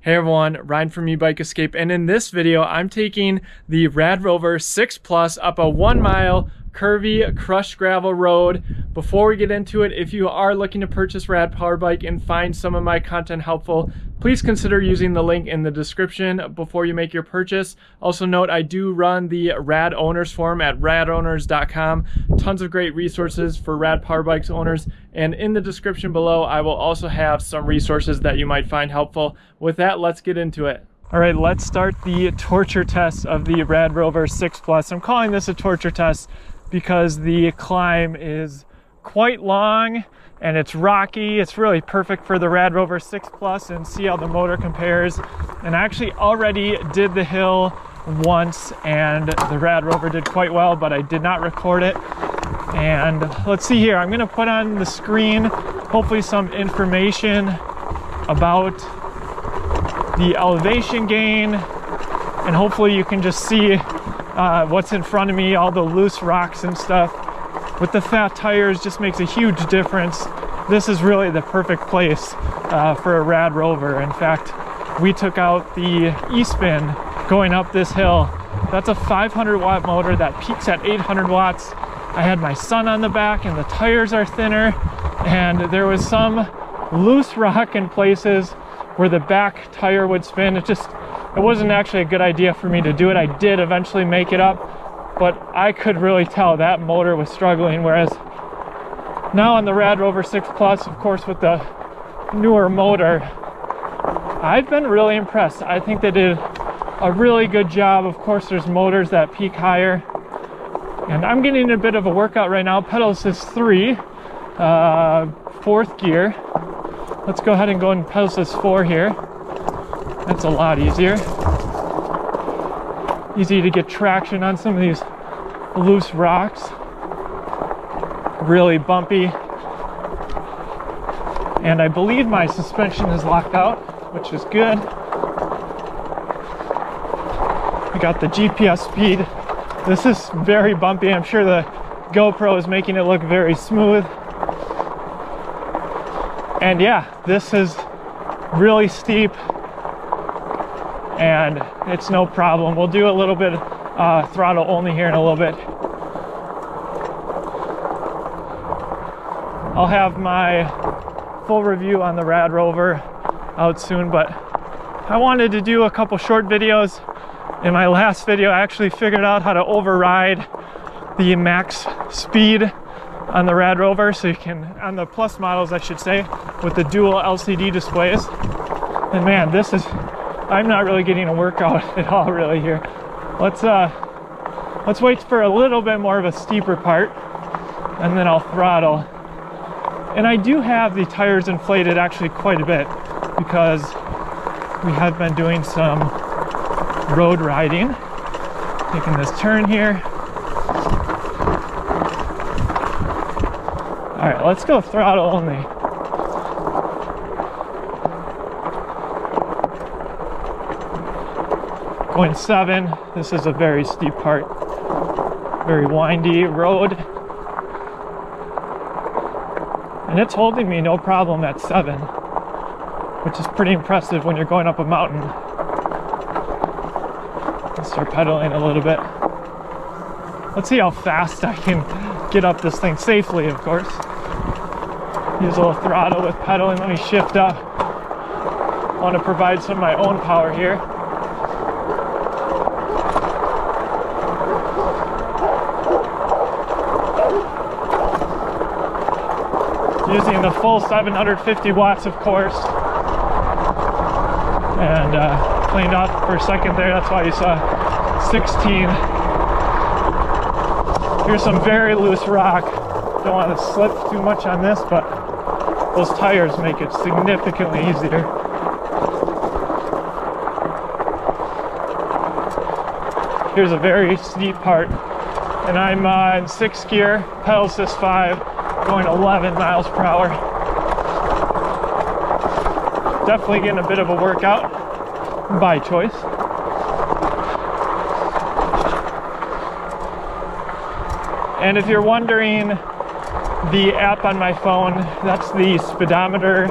Hey everyone, Ryan from Ebike Escape, and in this video I'm taking the RadRover 6 Plus up a 1 mile curvy crushed gravel road. Before we get into it, if you are looking to purchase Rad Power Bike and find some of my content helpful, please consider using the link in the description before you make your purchase. Also note, I do run the Rad Owners Forum at radowners.com. Tons of great resources for Rad Power Bikes owners, and in the description below I will also have some resources that you might find helpful. With that, let's get into it. All right, let's start the torture test of the RadRover 6 Plus. I'm calling this a torture test because the climb is quite long and it's rocky. It's really perfect for the RadRover 6 Plus, and see how the motor compares. And I actually already did the hill once and the RadRover did quite well, but I did not record it. And let's see here, I'm gonna put on the screen hopefully some information about the elevation gain, and hopefully you can just see what's in front of me, all the loose rocks and stuff. With the fat tires, just makes a huge difference. This is really the perfect place for a RadRover. In fact, we took out the E-Spin going up this hill. That's a 500 watt motor that peaks at 800 watts. I had my son on the back and the tires are thinner, and there was some loose rock in places where the back tire would spin. It wasn't actually a good idea for me to do it. I did eventually make it up, but I could really tell that motor was struggling. Whereas now on the RadRover 6 Plus, of course, with the newer motor, I've been really impressed. I think they did a really good job. Of course, there's motors that peak higher, and I'm getting a bit of a workout right now. Pedal assist 3, 4th gear. Let's go ahead and go in pedal assist 4 here. That's a lot easier. Easy to get traction on some of these loose rocks. Really bumpy. And I believe my suspension is locked out, which is good. We got the GPS speed. This is very bumpy. I'm sure the GoPro is making it look very smooth. And yeah, this is really steep, and it's no problem. We'll do a little bit throttle only here in a little bit. I'll have my full review on the RadRover out soon, but I wanted to do a couple short videos. In my last video, I actually figured out how to override the max speed on the RadRover, so you can, on the Plus models I should say, with the dual LCD displays. And man, I'm not really getting a workout at all really here. Let's wait for a little bit more of a steeper part, and then I'll throttle. And I do have the tires inflated actually quite a bit, because we have been doing some road riding. Taking this turn here. All right, let's go throttle only. Going 7. This is a very steep part, very windy road, and it's holding me no problem at 7, which is pretty impressive when you're going up a mountain. Let's start pedaling a little bit. Let's see how fast I can get up this thing safely, of course. Use a little throttle with pedaling. Let me shift up. I want to provide some of my own power here. Using the full 750 watts, of course. And cleaned off for a second there. That's why you saw 16. Here's some very loose rock. Don't want to slip too much on this, but those tires make it significantly easier. Here's a very steep part, and I'm in 6th gear, pedal assist 5, going 11 miles per hour. Definitely getting a bit of a workout by choice. And if you're wondering, the app on my phone, that's the speedometer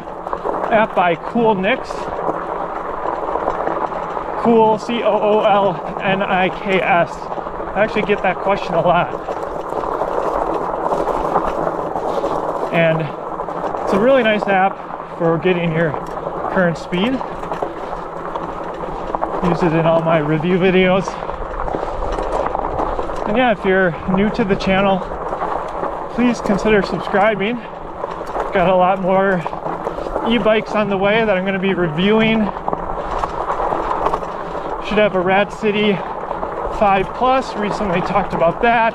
app by Cool Nix. Cool, Coolniks. I actually get that question a lot. And it's a really nice app for getting your current speed. Use it in all my review videos. And yeah, if you're new to the channel, please consider subscribing. Got a lot more e-bikes on the way that I'm going to be reviewing. Should have a Rad City 5 Plus. Recently talked about that.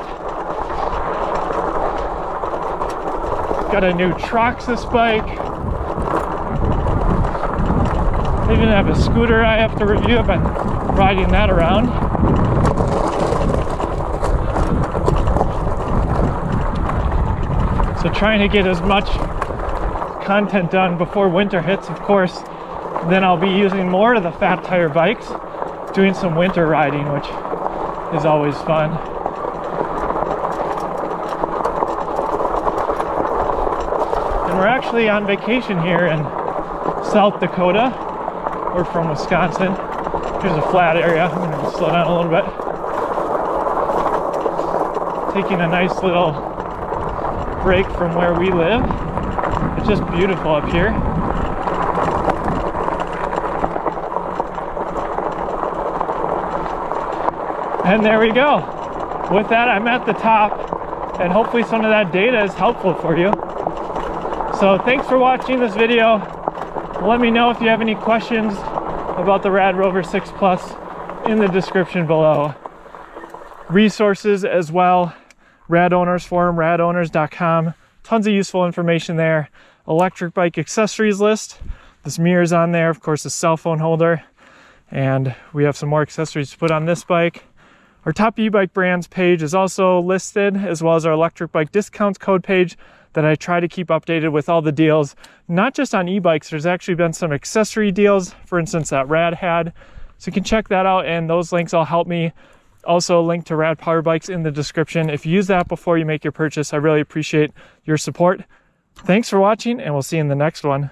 Got a new Troxus bike. I even have a scooter I have to review. I've been riding that around. So trying to get as much content done before winter hits, of course. Then I'll be using more of the fat tire bikes, doing some winter riding, which is always fun. And we're actually on vacation here in South Dakota. We're from Wisconsin. Here's a flat area. I'm going to slow down a little bit. Taking a nice little break from where we live. It's just beautiful up here. And there we go. With that, I'm at the top, and hopefully some of that data is helpful for you. So thanks for watching this video. Let me know if you have any questions about the RadRover 6 Plus in the description below. Resources as well. Rad Owners Forum, radowners.com. Tons of useful information there. Electric bike accessories list. This mirror's on there, of course, a cell phone holder. And we have some more accessories to put on this bike. Our top e-bike brands page is also listed, as well as our electric bike discounts code page that I try to keep updated with all the deals, not just on e-bikes. There's actually been some accessory deals, for instance, that Rad had. So you can check that out, and those links all help me. Also, a link to Rad Power Bikes in the description. If you use that before you make your purchase, I really appreciate your support. Thanks for watching, and we'll see you in the next one.